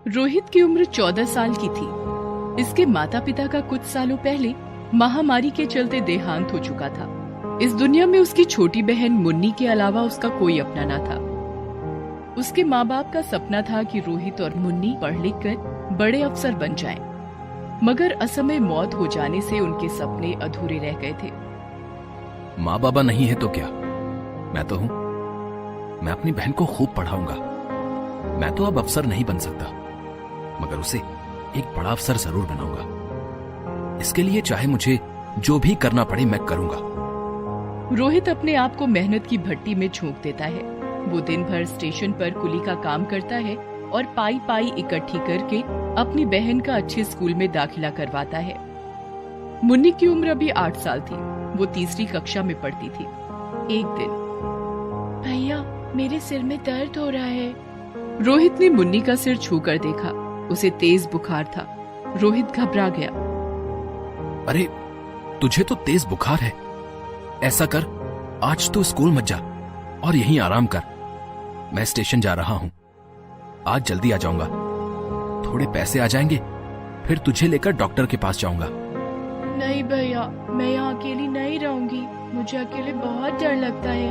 रोहित की उम्र 14 साल की थी। इसके माता पिता का कुछ सालों पहले महामारी के चलते देहांत हो चुका था। इस दुनिया में उसकी छोटी बहन मुन्नी के अलावा उसका कोई अपना न था। उसके माँ बाप का सपना था कि रोहित और मुन्नी पढ़ लिख कर बड़े अफसर बन जाएं। मगर असमय मौत हो जाने से उनके सपने अधूरे रह गए थे। माँ बाबा नहीं है तो क्या, मैं तो हूं। मैं अपनी बहन को खूब पढ़ाऊंगा। मैं तो अब अफसर नहीं बन सकता, मगर उसे एक बड़ा अफसर जरूर बनाऊंगा। इसके लिए चाहे मुझे जो भी करना पड़े मैं करूंगा। रोहित अपने आप को मेहनत की भट्टी में झोंक देता है। वो दिन भर स्टेशन पर कुली का काम करता है और पाई पाई इकट्ठी करके अपनी बहन का अच्छे स्कूल में दाखिला करवाता है। मुन्नी की उम्र अभी 8 साल थी। वो तीसरी कक्षा में पढ़ती थी। एक दिन, भैया मेरे सिर में दर्द हो रहा है। रोहित ने मुन्नी का सिर छूकर देखा। उसे तेज बुखार था। रोहित घबरा गया। अरे तुझे तो तेज बुखार है। ऐसा कर, आज तो स्कूल मत जा और यहीं आराम कर। मैं स्टेशन जा रहा हूं। आज जल्दी आ जाऊंगा। थोड़े पैसे आ जाएंगे, फिर तुझे लेकर डॉक्टर के पास जाऊंगा। नहीं भैया, मैं यहाँ अकेली नहीं रहूंगी। मुझे अकेले बहुत डर लगता है।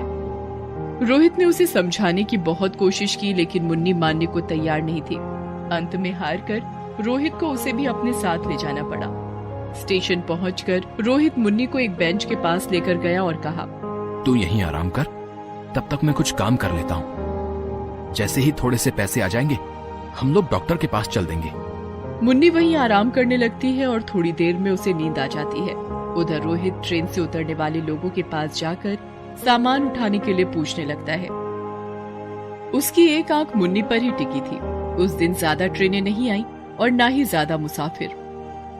रोहित ने उसे समझाने की बहुत कोशिश की, लेकिन मुन्नी मानने को तैयार नहीं थी। अंत में हार कर रोहित को उसे भी अपने साथ ले जाना पड़ा। स्टेशन पहुंचकर रोहित मुन्नी को एक बेंच के पास लेकर गया और कहा, तू यहीं आराम कर, तब तक मैं कुछ काम कर लेता हूँ। जैसे ही थोड़े से पैसे आ जाएंगे, हम लोग डॉक्टर के पास चल देंगे। मुन्नी वहीं आराम करने लगती है और थोड़ी देर में उसे नींद आ जाती है। उधर रोहित ट्रेन से उतरने वाले लोगों के पास जाकर सामान उठाने के लिए पूछने लगता है। उसकी एक आंख मुन्नी पर ही टिकी थी। उस दिन ज्यादा ट्रेनें नहीं आई और ना ही ज्यादा मुसाफिर।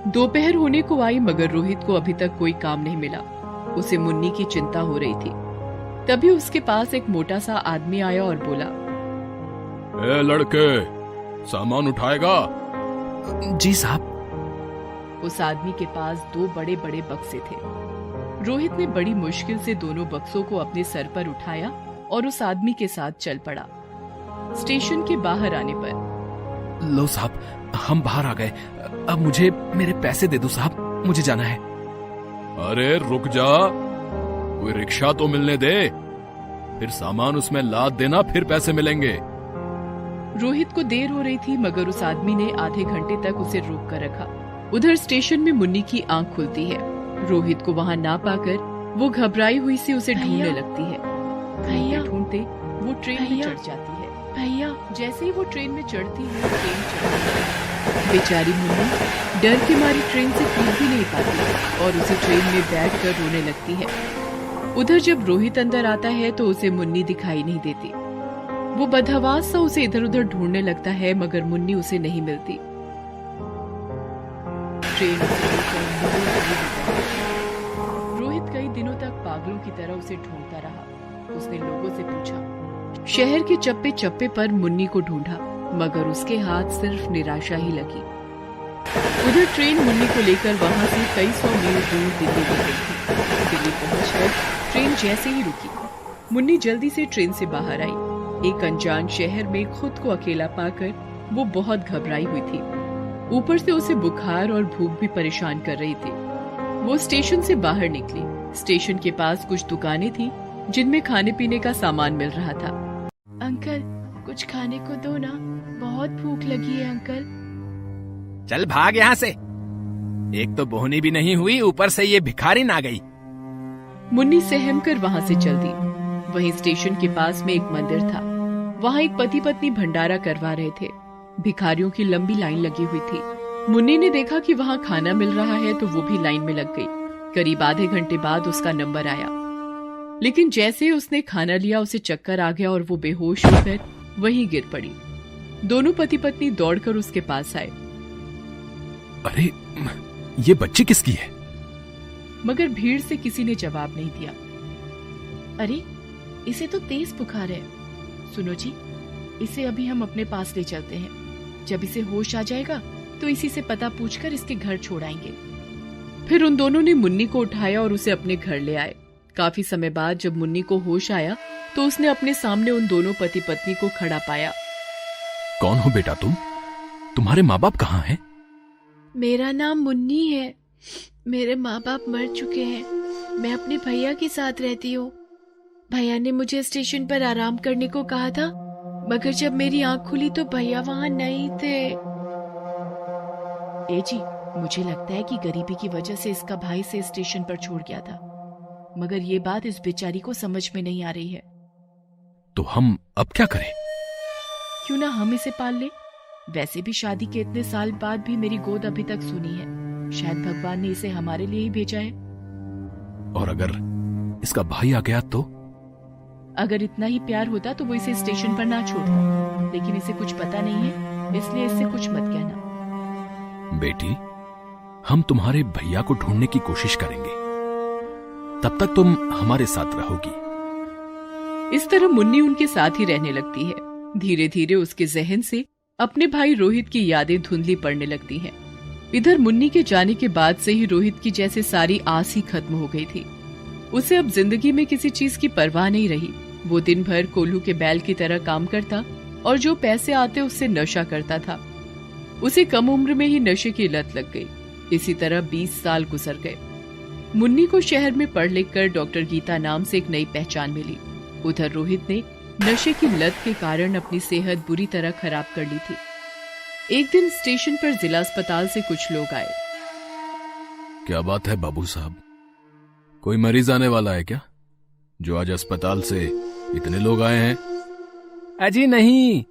दोपहर होने को आई, मगर रोहित को अभी तक कोई काम नहीं मिला। उसे मुन्नी की चिंता हो रही थी। तभी उसके पास एक मोटा सा आदमी आया और बोला, ए लड़के, सामान उठाएगा? जी साहब। उस आदमी के पास 2 बड़े बड़े बक्से थे। रोहित ने बड़ी मुश्किल से दोनों बक्सों को अपने सर पर उठाया और उस आदमी के साथ चल पड़ा। स्टेशन के बाहर आने पर, लो साहब, हम बाहर आ गए। अब मुझे मेरे पैसे दे दो साहब, मुझे जाना है। अरे रुक जा, कोई रिक्शा तो मिलने दे, फिर सामान उसमें लाद देना, फिर पैसे मिलेंगे। रोहित को देर हो रही थी, मगर उस आदमी ने आधे घंटे तक उसे रोक कर रखा। उधर स्टेशन में मुन्नी की आंख खुलती है। रोहित को वहां ना पाकर वो घबराई हुई से उसे ढूंढने लगती है। भैया ढूंढते वो ट्रेन में चढ़ जाती है। भैया जैसे ही वो ट्रेन में चढ़ती है, ट्रेन चढ़ती। बेचारी मुन्नी डर के मारी ट्रेन से कूद भी नहीं पाती और उसे ट्रेन में बैठकर रोने लगती है। उधर जब रोहित अंदर आता है तो उसे मुन्नी दिखाई नहीं देती। वो बदहवास सा उसे इधर उधर ढूंढने लगता है, मगर मुन्नी उसे नहीं मिलती। ट्रेन रोहित कई दिनों तक पागलों की तरह उसे ढूंढता रहा। उसने लोगों से पूछा, शहर के चप्पे चप्पे पर मुन्नी को ढूंढा, मगर उसके हाथ सिर्फ निराशा ही लगी। उधर ट्रेन मुन्नी को लेकर वहां से कई 100 मील दूर दिल्ली ले गई थी। दिल्ली पहुंचकर ट्रेन जैसे ही रुकी, मुन्नी जल्दी से ट्रेन से बाहर आई। एक अनजान शहर में खुद को अकेला पाकर वो बहुत घबराई हुई थी। ऊपर से उसे बुखार और भूख भी परेशान कर रही थी। वो स्टेशन से बाहर निकली। स्टेशन के पास कुछ दुकानें थी जिनमें खाने पीने का सामान मिल रहा था। अंकल कुछ खाने को दो ना, बहुत भूख लगी है अंकल। चल भाग यहाँ से, एक तो बोहनी भी नहीं हुई, ऊपर से ये भिखारिन आ गई। मुन्नी सहम कर वहाँ से चल दी। वहीं स्टेशन के पास में एक मंदिर था। वहाँ एक पति पत्नी भंडारा करवा रहे थे। भिखारियों की लंबी लाइन लगी हुई थी। मुन्नी ने देखा कि वहाँ खाना मिल रहा है तो वो भी लाइन में लग गई। करीब आधे घंटे बाद उसका नंबर आया, लेकिन जैसे ही उसने खाना लिया उसे चक्कर आ गया और वो बेहोश होकर वहीं गिर पड़ी। दोनों पति पत्नी दौड़कर उसके पास आए। अरे ये बच्ची किसकी है? मगर भीड़ से किसी ने जवाब नहीं दिया। अरे इसे तो तेज बुखार है। सुनो जी, इसे अभी हम अपने पास ले चलते हैं। जब इसे होश आ जाएगा तो इसी से पता पूछकर इसके घर छोड़ आएंगे। फिर उन दोनों ने मुन्नी को उठाया और उसे अपने घर ले आए। काफी समय बाद जब मुन्नी को होश आया तो उसने अपने सामने उन दोनों पति पत्नी को खड़ा पाया। कौन हो बेटा तुम? तुम्हारे माँ बाप कहाँ हैं? मेरा नाम मुन्नी है। मेरे माँ बाप मर चुके हैं। मैं अपने भैया के साथ रहती हूँ। भैया ने मुझे स्टेशन पर आराम करने को कहा था, मगर जब मेरी आंख खुली तो भैया वहाँ नहीं थे। ए जी, मुझे लगता है कि गरीबी की वजह से इसका भाई से स्टेशन पर छोड़ गया था, मगर ये बात इस बेचारी को समझ में नहीं आ रही है। तो हम अब क्या करें? क्यों ना हम इसे पाल ले। वैसे भी शादी के इतने साल बाद भी मेरी गोद अभी तक सूनी है। शायद भगवान ने इसे हमारे लिए ही भेजा है। और अगर इसका भाई आ गया तो? अगर इतना ही प्यार होता तो वो इसे स्टेशन पर ना छोड़ता, लेकिन इसे कुछ पता नहीं है, इसलिए इससे कुछ मत कहना। बेटी, हम तुम्हारे भैया को ढूंढने की कोशिश करेंगे। तब तक तुम हमारे साथ रहोगी। इस तरह मुन्नी उनके साथ ही रहने लगती है। धीरे धीरे उसके जहन से अपने भाई रोहित की यादें धुंधली पड़ने लगती हैं। इधर मुन्नी के जाने के बाद से ही रोहित की जैसे सारी आस ही खत्म हो गई थी। उसे अब जिंदगी में किसी चीज की परवाह नहीं रही। वो दिन भर कोल्हू के बैल की तरह काम करता और जो पैसे आते उससे नशा करता था। उसे कम उम्र में ही नशे की लत लग गई। इसी तरह 20 साल गुजर गए। मुन्नी को शहर में पढ़ लिख कर डॉक्टर गीता नाम से एक नई पहचान मिली। उधर रोहित ने नशे की लत के कारण अपनी सेहत बुरी तरह खराब कर ली थी। एक दिन स्टेशन पर जिला अस्पताल से कुछ लोग आए। क्या बात है बाबू साहब, कोई मरीज आने वाला है क्या, जो आज अस्पताल से इतने लोग आए हैं? अजी नहीं,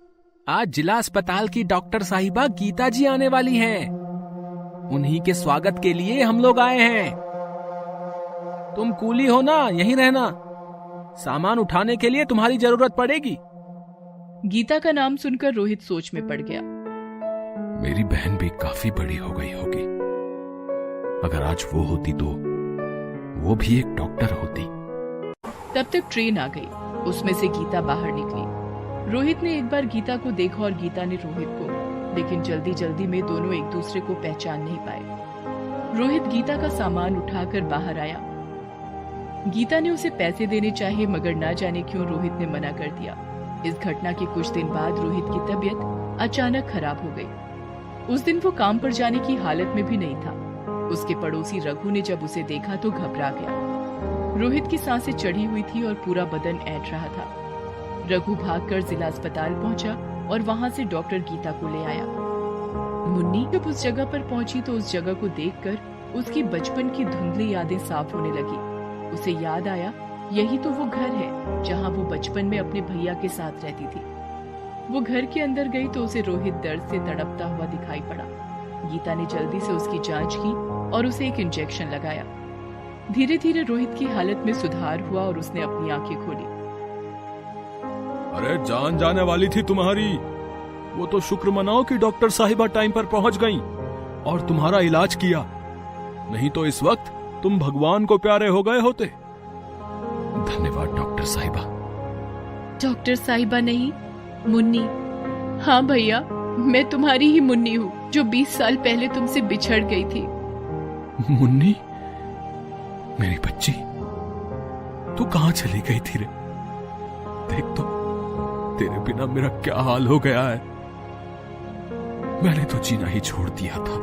आज जिला अस्पताल की डॉक्टर साहिबा गीता जी आने वाली हैं। उन्हीं के स्वागत के लिए हम लोग आए हैं। तुम कूली हो ना, यहीं रहना। सामान उठाने के लिए तुम्हारी जरूरत पड़ेगी। गीता का नाम सुनकर रोहित सोच में पड़ गया। मेरी बहन भी काफी बड़ी हो गई होगी। अगर आज वो होती तो वो भी एक डॉक्टर होती। तब तक ट्रेन आ गई। उसमें से गीता बाहर निकली। रोहित ने एक बार गीता को देखा और गीता ने रोहित को, लेकिन जल्दी जल्दी में दोनों एक दूसरे को पहचान नहीं पाए। रोहित गीता का सामान उठाकर बाहर आया। गीता ने उसे पैसे देने चाहे, मगर ना जाने क्यों रोहित ने मना कर दिया। इस घटना के कुछ दिन बाद रोहित की तबीयत अचानक खराब हो गई। उस दिन वो काम पर जाने की हालत में भी नहीं था। उसके पड़ोसी रघु ने जब उसे देखा तो घबरा गया। रोहित की सांसें चढ़ी हुई थी और पूरा बदन ऐंठ रहा था। रघु भागकर जिला अस्पताल पहुंचा और वहां से डॉक्टर गीता को ले आया। मुन्नी जब उस जगह पर पहुंची तो उस जगह को देखकर उसकी बचपन की धुंधली यादें साफ होने लगी। उसे याद आया, यही तो वो घर है जहां वो बचपन में अपने भैया के साथ रहती थी। वो घर के अंदर गई तो उसे रोहित दर्द से तड़पता हुआ दिखाई पड़ा। गीता ने जल्दी से उसकी जांच की और उसे एक इंजेक्शन लगाया। धीरे धीरे रोहित की हालत में सुधार हुआ और उसने अपनी आंखें खोली। अरे जान जाने वाली थी तुम्हारी। वो तो शुक्र मनाओ कि डॉक्टर साहिबा टाइम पर पहुंच गईं और तुम्हारा इलाज किया, नहीं तो इस वक्त तुम भगवान को प्यारे हो गए होते। धन्यवाद डॉक्टर साहिबा। डॉक्टर साहिबा नहीं, मुन्नी। हाँ भैया, मैं तुम्हारी ही मुन्नी हूँ जो 20 साल पहले तुमसे बिछड़ गई थी। मुन्नी, मेरी बच्ची, तू कहाँ चली गई थी रे? देख तो, तेरे बिना मेरा क्या हाल हो गया है। मैंने तो जीना ही छोड़ दिया था,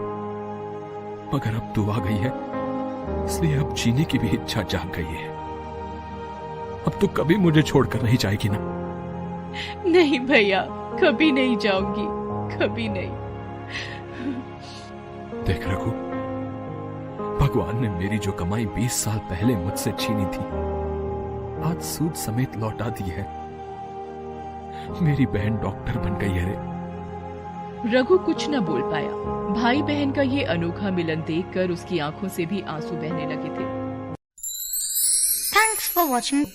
मगर अब तू आ गई है, इसलिए अब जीने की भी इच्छा जाग गई है। अब तू कभी मुझे छोड़कर नहीं जाएगी ना? नहीं भैया, कभी नहीं जाऊंगी, कभी नहीं। देख रघु, भगवान ने मेरी जो कमाई 20 साल पहले मुझसे छीनी थी, आज सूद समेत लौटा दी है। मेरी बहन डॉक्टर बन गई है रे। रघु कुछ न बोल पाया। भाई बहन का ये अनोखा मिलन देखकर उसकी आंखों से भी आंसू बहने लगे थे। Thanks for watching.